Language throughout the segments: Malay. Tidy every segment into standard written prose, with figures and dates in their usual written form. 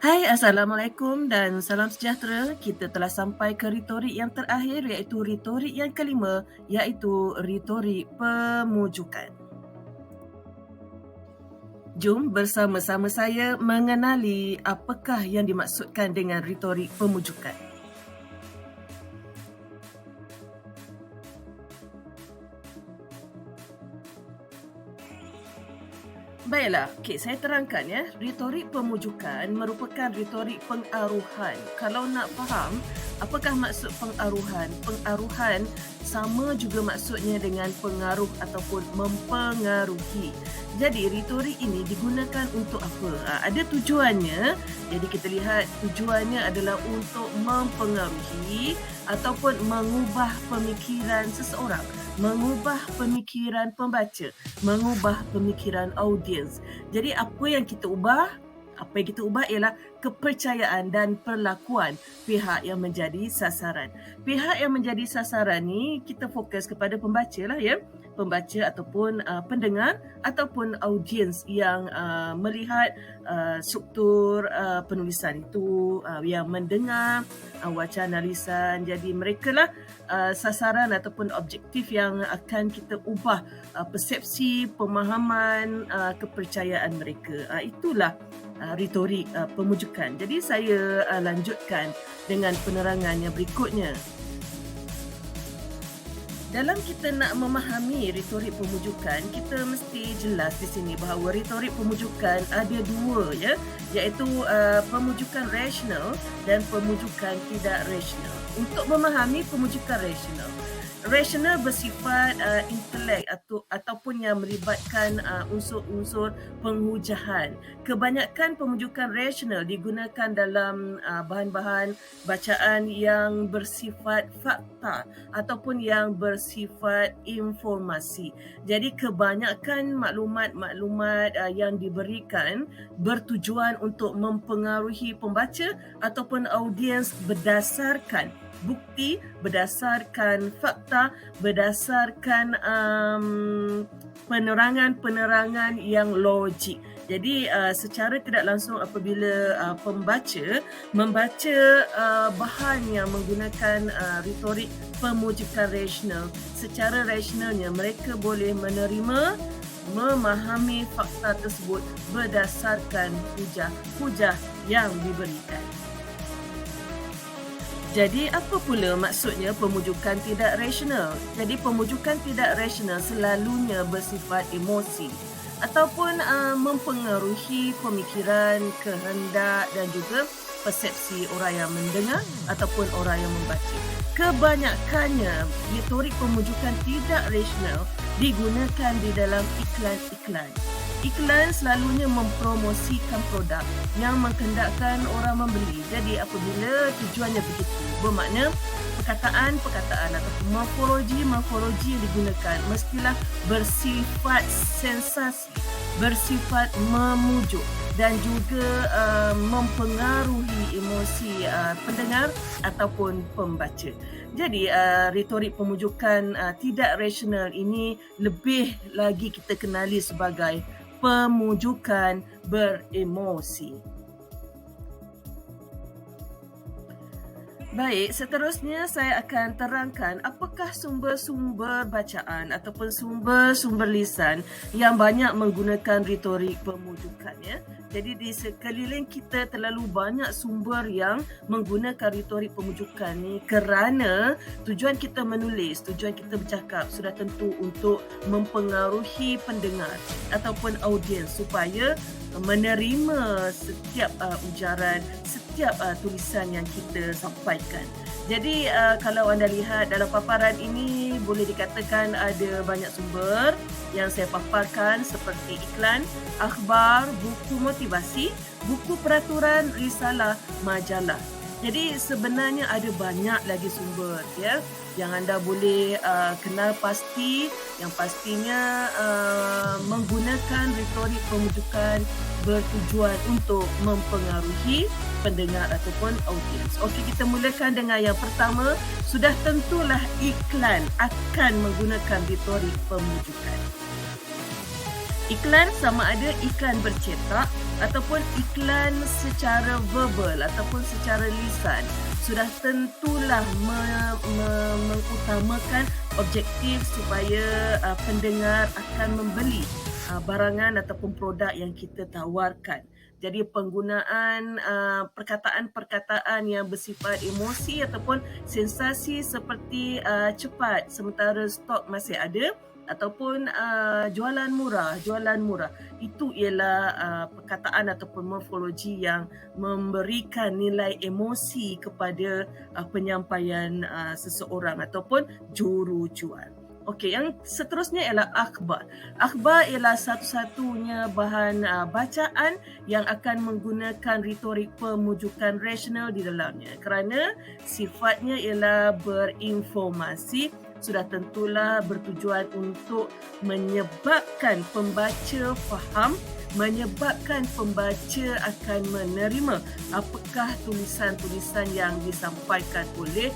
Hai, Assalamualaikum dan salam sejahtera. Kita telah sampai ke retorik yang terakhir iaitu retorik yang kelima iaitu retorik pemujukan. Jom bersama-sama saya mengenali apakah yang dimaksudkan dengan retorik pemujukan. Baiklah, saya terangkan ya. Retorik pemujukan merupakan retorik pengaruhan. Kalau nak faham apakah maksud pengaruhan? Pengaruhan sama juga maksudnya dengan pengaruh ataupun mempengaruhi. Jadi retorik ini digunakan untuk apa? Ada tujuannya. Jadi kita lihat tujuannya adalah untuk mempengaruhi ataupun mengubah pemikiran seseorang, mengubah pemikiran pembaca, mengubah pemikiran audiens. Jadi apa yang kita ubah? Apa yang kita ubah ialah kepercayaan dan perlakuan pihak yang menjadi sasaran. Pihak yang menjadi sasaran ni kita fokus kepada pembaca lah ya. Pembaca ataupun pendengar ataupun audiens yang melihat struktur penulisan itu, yang mendengar wacana lisan. Jadi mereka lah sasaran ataupun objektif yang akan kita ubah persepsi, pemahaman, kepercayaan mereka. Itulah retorik pemujukan. Jadi saya lanjutkan dengan penerangan yang berikutnya. Dalam kita nak memahami retorik pemujukan, kita mesti jelas di sini bahawa retorik pemujukan ada dua ya, iaitu pemujukan rasional dan pemujukan tidak rasional. Untuk memahami pemujukan rasional bersifat intelek ataupun yang melibatkan unsur-unsur penghujahan. Kebanyakan pemujukan rasional digunakan dalam bahan-bahan bacaan yang bersifat fakta ataupun yang bersifat informasi. Jadi kebanyakan maklumat-maklumat yang diberikan bertujuan untuk mempengaruhi pembaca ataupun audiens berdasarkan bukti, berdasarkan fakta, berdasarkan penerangan-penerangan yang logik. Jadi secara tidak langsung apabila pembaca membaca bahan yang menggunakan retorik pemujukan rasional, secara rasionalnya mereka boleh menerima, memahami fakta tersebut berdasarkan hujah-hujah yang diberikan. Jadi apa pula maksudnya pemujukan tidak rasional? Jadi pemujukan tidak rasional selalunya bersifat emosi ataupun mempengaruhi pemikiran, kehendak dan juga persepsi orang yang mendengar ataupun orang yang membaca. Kebanyakannya retorik pemujukan tidak rasional digunakan di dalam iklan-iklan. Iklan selalunya mempromosikan produk yang menghendakkan orang membeli. Jadi apabila tujuannya begitu, bermakna perkataan-perkataan atau morfologi yang digunakan mestilah bersifat sensasi, bersifat memujuk dan juga mempengaruhi emosi pendengar ataupun pembaca. Jadi retorik pemujukan tidak rasional ini lebih lagi kita kenali sebagai pemujukan beremosi. Baik, seterusnya saya akan terangkan apakah sumber-sumber bacaan ataupun sumber-sumber lisan yang banyak menggunakan retorik pemujukan ya. Jadi di sekeliling kita terlalu banyak sumber yang menggunakan retorik pemujukan ni kerana tujuan kita menulis, tujuan kita bercakap sudah tentu untuk mempengaruhi pendengar ataupun audiens supaya menerima setiap ujaran, setiap tulisan yang kita sampaikan. Jadi kalau anda lihat dalam paparan ini boleh dikatakan ada banyak sumber yang saya paparkan seperti iklan, akhbar, buku motivasi, buku peraturan, risalah, majalah. Jadi sebenarnya ada banyak lagi sumber ya yang anda boleh kenal pasti, yang pastinya menggunakan retorik pemujukan bertujuan untuk mempengaruhi pendengar ataupun audiens. Okey, kita mulakan dengan yang pertama. Sudah tentulah iklan akan menggunakan retorik pemujukan. Iklan sama ada iklan bercetak ataupun iklan secara verbal ataupun secara lisan sudah tentulah mengutamakan objektif supaya pendengar akan membeli barangan ataupun produk yang kita tawarkan. Jadi penggunaan perkataan-perkataan yang bersifat emosi ataupun sensasi seperti cepat sementara stok masih ada ataupun jualan murah. Itu ialah perkataan ataupun morfologi yang memberikan nilai emosi kepada penyampaian seseorang ataupun jurujual. Okey, yang seterusnya ialah akhbar. Akhbar ialah satu-satunya bahan bacaan yang akan menggunakan retorik pemujukan rasional di dalamnya kerana sifatnya ialah berinformasi, sudah tentulah bertujuan untuk menyebabkan pembaca faham, menyebabkan pembaca akan menerima apakah tulisan-tulisan yang disampaikan oleh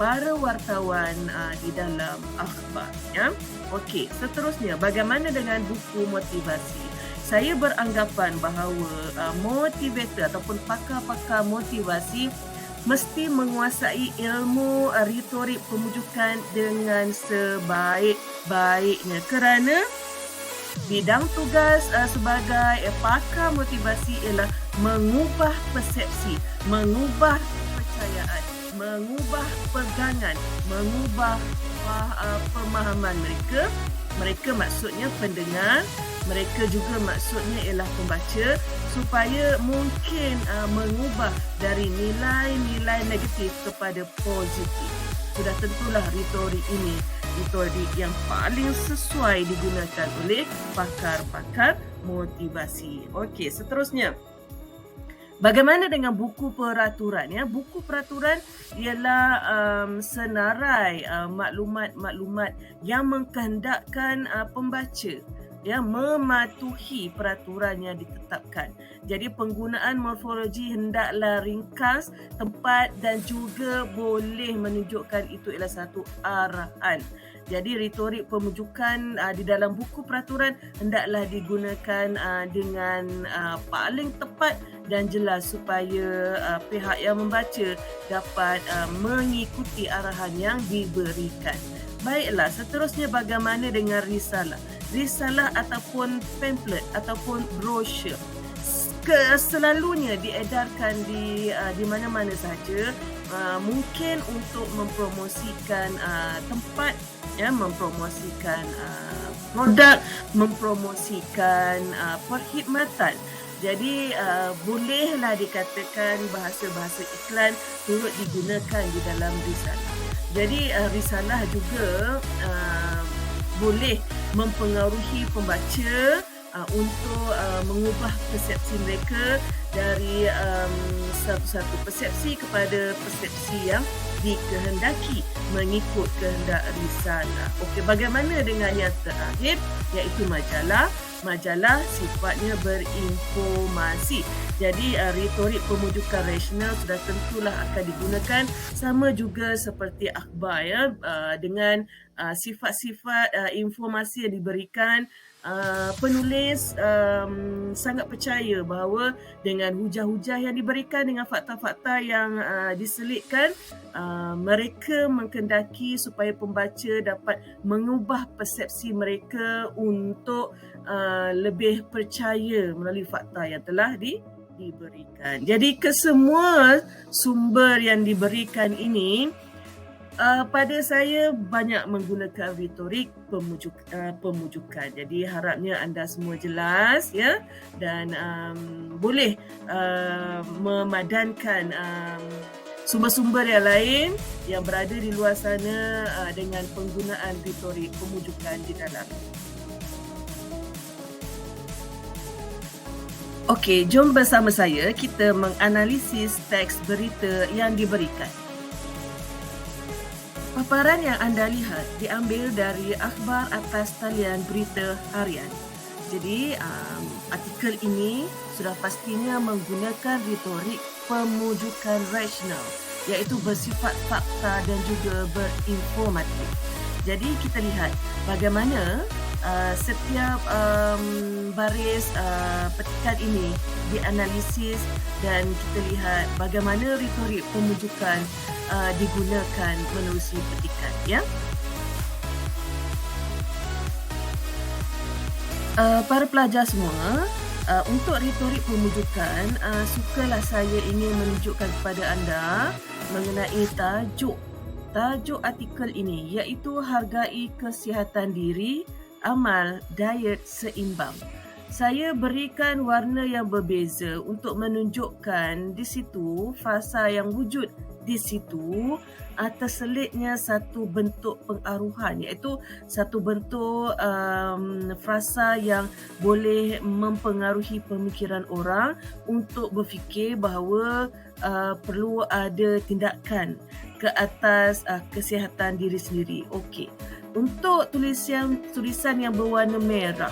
para wartawan di dalam akhbar. Ya? Okey, seterusnya bagaimana dengan buku motivasi? Saya beranggapan bahawa motivator ataupun pakar-pakar motivasi mesti menguasai ilmu retorik pemujukan dengan sebaik-baiknya kerana bidang tugas sebagai pakar motivasi ialah mengubah persepsi, mengubah kepercayaan, mengubah pegangan, mengubah pemahaman mereka. Mereka maksudnya pendengar, mereka juga maksudnya ialah pembaca supaya mungkin mengubah dari nilai-nilai negatif kepada positif. Sudah tentulah retorik ini retorik yang paling sesuai digunakan oleh pakar-pakar motivasi. Okey, seterusnya. Bagaimana dengan buku peraturan? Ya, buku peraturan ialah senarai maklumat-maklumat yang mengkehendakkan pembaca mematuhi peraturan yang ditetapkan. Jadi penggunaan morfologi hendaklah ringkas, tempat dan juga boleh menunjukkan itu ialah satu arahan. Jadi retorik pemujukan di dalam buku peraturan hendaklah digunakan dengan paling tepat dan jelas supaya pihak yang membaca dapat mengikuti arahan yang diberikan. Baiklah, seterusnya bagaimana dengan risalah? Risalah ataupun pamphlet ataupun brosur selalunya diedarkan di mana-mana sahaja, mungkin untuk mempromosikan tempat, mempromosikan produk, mempromosikan perkhidmatan. Jadi bolehlah dikatakan bahasa-bahasa iklan turut digunakan di dalam risalah. Jadi risalah juga boleh mempengaruhi pembaca untuk mengubah persepsi mereka dari satu-satu persepsi kepada persepsi yang dikehendaki mengikut kehendak risalah. Okey, bagaimana dengan yang terakhir iaitu majalah? Majalah sifatnya berinformasi. Jadi retorik pemujukan rasional sudah tentulah akan digunakan sama juga seperti akhbar dengan sifat-sifat informasi yang diberikan. Penulis sangat percaya bahawa dengan hujah-hujah yang diberikan, dengan fakta-fakta yang diselitkan, mereka mengkehendaki supaya pembaca dapat mengubah persepsi mereka untuk lebih percaya melalui fakta yang telah diberikan. Jadi kesemua sumber yang diberikan ini pada saya banyak menggunakan retorik pemujukan. Jadi harapnya anda semua jelas ya, dan boleh memadankan sumber-sumber yang lain yang berada di luar sana dengan penggunaan retorik pemujukan di dalam. Okey, jom bersama saya kita menganalisis teks berita yang diberikan. Paparan yang anda lihat diambil dari akhbar atas talian berita harian. Jadi, artikel ini sudah pastinya menggunakan retorik pemujukan rasional, iaitu bersifat fakta dan juga berinformatif. Jadi, kita lihat bagaimana setiap baris petikan ini dianalisis dan kita lihat bagaimana retorik pemujukan digunakan menerusi petikan, ya. Para pelajar semua, untuk retorik pemujukan, sukalah saya ingin menunjukkan kepada anda mengenai tajuk artikel ini, iaitu hargai kesihatan diri, amal diet seimbang. Saya berikan warna yang berbeza untuk menunjukkan di situ frasa yang wujud di situ terselitnya satu bentuk pengaruhan, iaitu satu bentuk frasa yang boleh mempengaruhi pemikiran orang untuk berfikir bahawa perlu ada tindakan ke atas kesihatan diri sendiri. Okey. Untuk tulisan yang berwarna merah,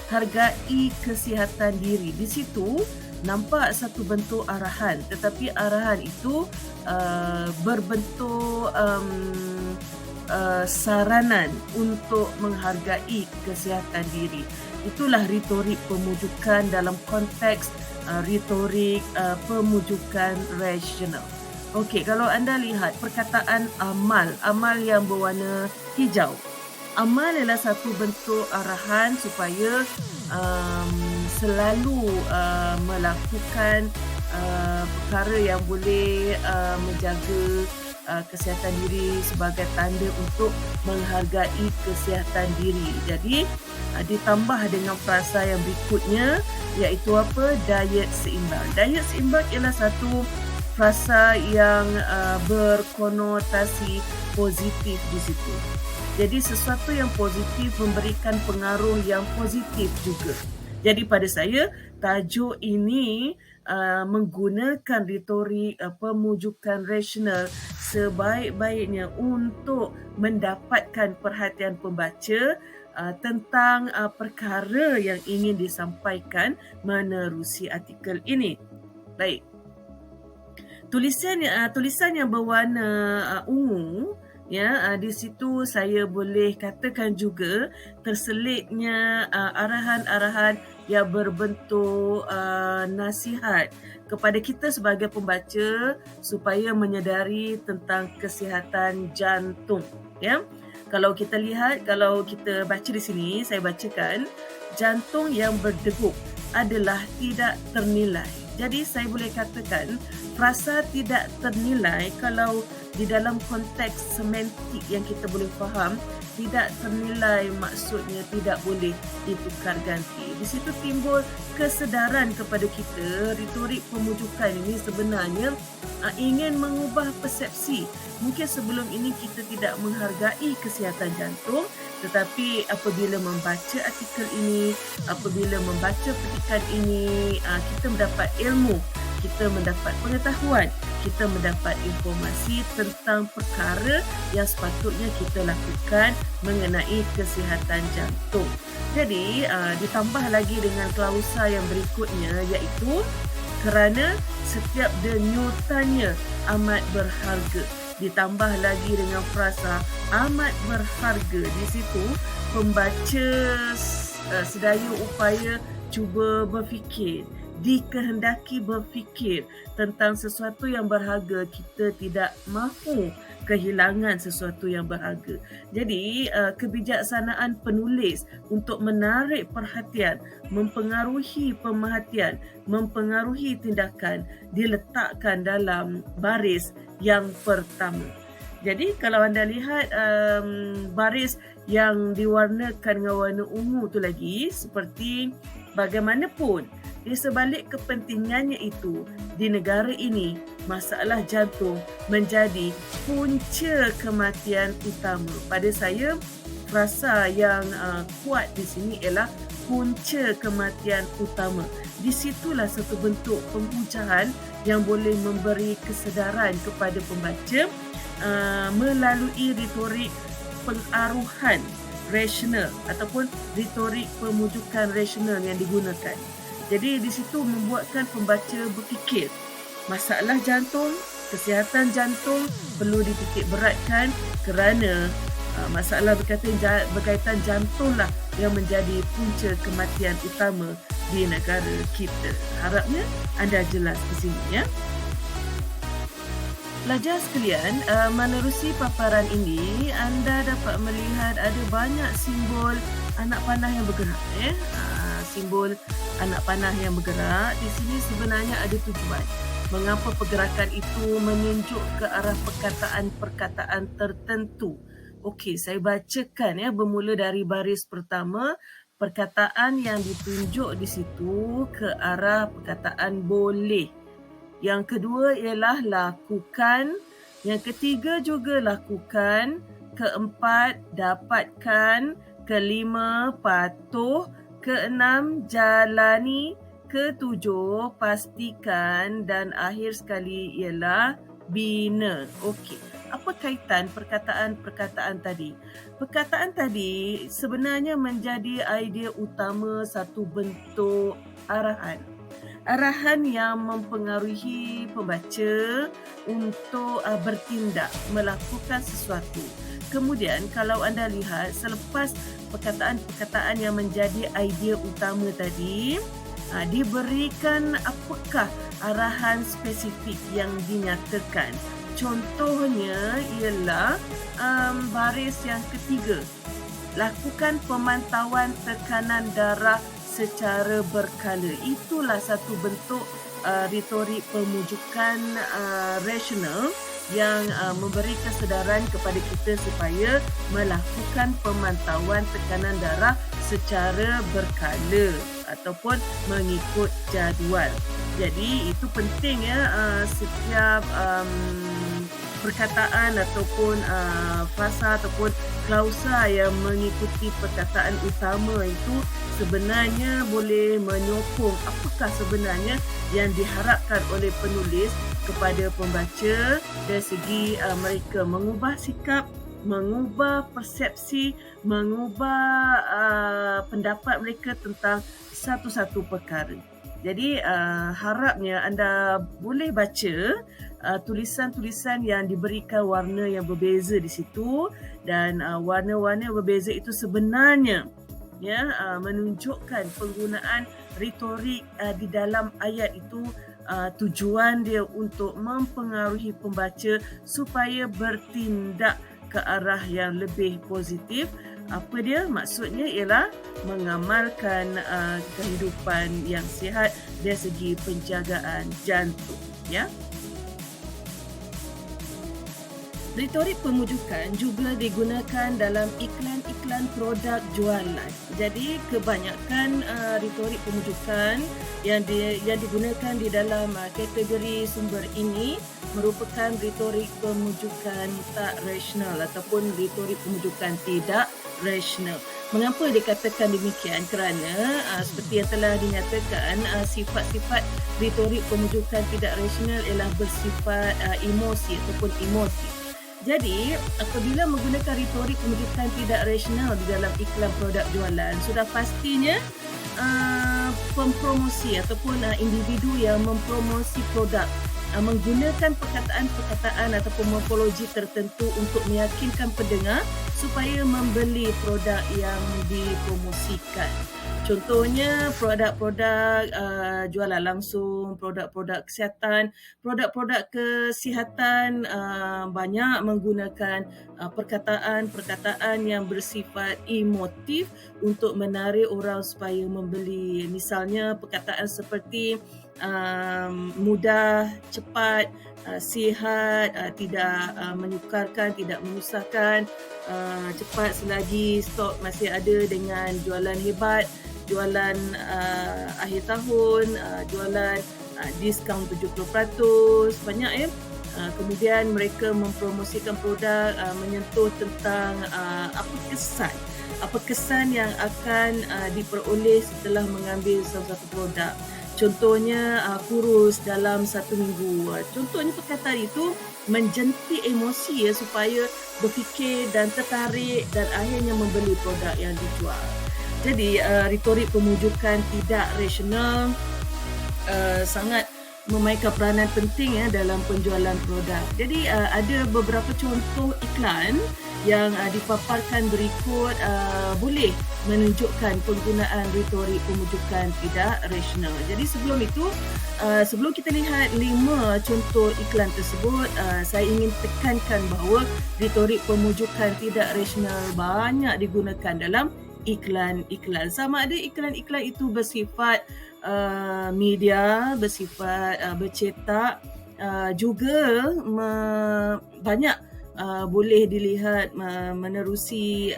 hargai kesihatan diri. Di situ nampak satu bentuk arahan, tetapi arahan itu berbentuk saranan untuk menghargai kesihatan diri. Itulah retorik pemujukan dalam konteks retorik pemujukan rasional. Okey, kalau anda lihat perkataan amal yang berwarna hijau. Amal adalah satu bentuk arahan supaya selalu melakukan perkara yang boleh menjaga kesihatan diri sebagai tanda untuk menghargai kesihatan diri. Jadi ditambah dengan frasa yang berikutnya, iaitu apa? Diet seimbang. Diet seimbang ialah satu frasa yang berkonotasi positif di situ. Jadi sesuatu yang positif memberikan pengaruh yang positif juga. Jadi pada saya, tajuk ini menggunakan retorik pemujukan rasional sebaik-baiknya untuk mendapatkan perhatian pembaca tentang perkara yang ingin disampaikan menerusi artikel ini. Baik. Tulisan yang berwarna ungu, di situ saya boleh katakan juga terselitnya arahan-arahan yang berbentuk nasihat kepada kita sebagai pembaca supaya menyedari tentang kesihatan jantung, ya. Kalau kita lihat, kalau kita baca di sini, saya bacakan, jantung yang berdegup adalah tidak ternilai. Jadi saya boleh katakan frasa tidak ternilai kalau di dalam konteks semantik yang kita boleh faham, tidak ternilai maksudnya tidak boleh ditukar ganti. Di situ timbul kesedaran kepada kita, retorik pemujukan ini sebenarnya ingin mengubah persepsi. Mungkin sebelum ini kita tidak menghargai kesihatan jantung, tetapi apabila membaca artikel ini, apabila membaca petikan ini, kita mendapat ilmu, kita mendapat pengetahuan, kita mendapat informasi tentang perkara yang sepatutnya kita lakukan mengenai kesihatan jantung. Jadi, ditambah lagi dengan klausa yang berikutnya, iaitu kerana setiap denyutannya amat berharga. Ditambah lagi dengan frasa amat berharga. Di situ, pembaca sedaya upaya cuba berfikir, dikehendaki berfikir tentang sesuatu yang berharga. Kita tidak mahu kehilangan sesuatu yang berharga. Jadi, kebijaksanaan penulis untuk menarik perhatian, mempengaruhi pemerhatian, mempengaruhi tindakan diletakkan dalam baris yang pertama. Jadi, kalau anda lihat baris yang diwarnakan dengan warna ungu tu lagi, seperti bagaimanapun di sebalik kepentingannya itu, di negara ini, masalah jantung menjadi punca kematian utama. Pada saya, frasa yang kuat di sini ialah punca kematian utama. Di situlah satu bentuk penghujahan yang boleh memberi kesedaran kepada pembaca melalui retorik pengaruhan rasional ataupun retorik pemujukan rasional yang digunakan. Jadi di situ membuatkan pembaca berfikir, masalah jantung, kesihatan jantung perlu dititik beratkan kerana Masalah berkaitan jantung lah yang menjadi punca kematian utama di negara kita. Harapnya anda jelas di sini ya. Pelajar sekalian, menerusi paparan ini, anda dapat melihat ada banyak simbol anak panah yang bergerak. Simbol anak panah yang bergerak, di sini sebenarnya ada tujuan. Mengapa pergerakan itu menunjuk ke arah perkataan-perkataan tertentu. Okey, saya bacakan bermula dari baris pertama. Perkataan yang ditunjuk di situ ke arah perkataan boleh. Yang kedua ialah lakukan. Yang ketiga juga lakukan. Keempat, dapatkan. Kelima, patuh. Keenam, jalani. Ketujuh, pastikan. Dan akhir sekali ialah bina. Okey, apa kaitan perkataan-perkataan tadi? Perkataan tadi sebenarnya menjadi idea utama satu bentuk arahan. Arahan yang mempengaruhi pembaca untuk bertindak, melakukan sesuatu. Kemudian kalau anda lihat selepas perkataan-perkataan yang menjadi idea utama tadi, diberikan apakah arahan spesifik yang dinyatakan. Contohnya ialah baris yang ketiga. Lakukan pemantauan tekanan darah secara berkala. Itulah satu bentuk retorik pemujukan rasional yang memberi kesedaran kepada kita supaya melakukan pemantauan tekanan darah secara berkala ataupun mengikut jadual. Jadi itu penting setiap perkataan ataupun frasa ataupun klausa yang mengikuti perkataan utama itu sebenarnya boleh menyokong apakah sebenarnya yang diharapkan oleh penulis kepada pembaca dari segi mereka mengubah sikap, mengubah persepsi, mengubah pendapat mereka tentang satu-satu perkara. Jadi harapnya anda boleh baca tulisan-tulisan yang diberikan warna yang berbeza di situ, dan warna-warna berbeza itu sebenarnya menunjukkan penggunaan retorik di dalam ayat itu. Tujuan dia untuk mempengaruhi pembaca supaya bertindak ke arah yang lebih positif. Apa dia? Maksudnya ialah mengamalkan kehidupan yang sihat dari segi penjagaan jantung. Ya. Retorik pemujukan juga digunakan dalam iklan-iklan produk jualan. Jadi kebanyakan retorik pemujukan yang digunakan di dalam kategori sumber ini merupakan retorik pemujukan tak rasional ataupun retorik pemujukan tidak rasional. Mengapa dikatakan demikian? Kerana seperti yang telah dinyatakan, sifat-sifat retorik pemujukan tidak rasional ialah bersifat emosi ataupun emotif. Jadi, apabila menggunakan retorik pemujukan tidak rasional di dalam iklan produk jualan, sudah pastinya pempromosi ataupun individu yang mempromosi produk menggunakan perkataan-perkataan ataupun morfologi tertentu untuk meyakinkan pendengar supaya membeli produk yang dipromosikan. Contohnya produk-produk jualan langsung, produk-produk kesihatan. Produk-produk kesihatan banyak menggunakan perkataan-perkataan yang bersifat emotif untuk menarik orang supaya membeli. Misalnya perkataan seperti mudah, cepat, sihat, tidak menyukarkan, tidak menyusahkan, cepat selagi stok masih ada dengan jualan hebat, jualan akhir tahun, jualan diskaun 70%, banyak kemudian mereka mempromosikan produk menyentuh tentang apa kesan yang akan diperoleh setelah mengambil salah satu produk. Contohnya kurus dalam 1 minggu. Contohnya perkataan itu menjentik emosi supaya berfikir dan tertarik dan akhirnya membeli produk yang dijual. Jadi retorik pemujukan tidak rasional sangat memainkan peranan penting dalam penjualan produk. Jadi ada beberapa contoh iklan yang dipaparkan berikut boleh menunjukkan penggunaan retorik pemujukan tidak rasional. Jadi sebelum itu, sebelum kita lihat 5 contoh iklan tersebut, saya ingin tekankan bahawa retorik pemujukan tidak rasional banyak digunakan dalam iklan-iklan. Sama ada iklan-iklan itu bersifat media, bersifat bercetak, juga banyak boleh dilihat menerusi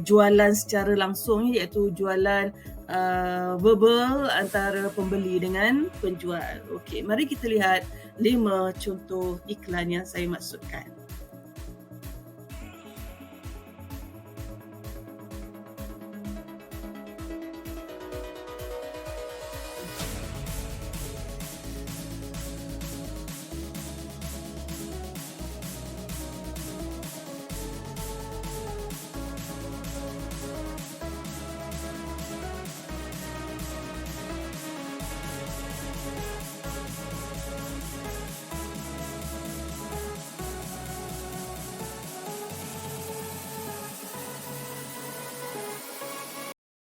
jualan secara langsung, iaitu jualan verbal antara pembeli dengan penjual. Okey, mari kita lihat 5 contoh iklan yang saya maksudkan.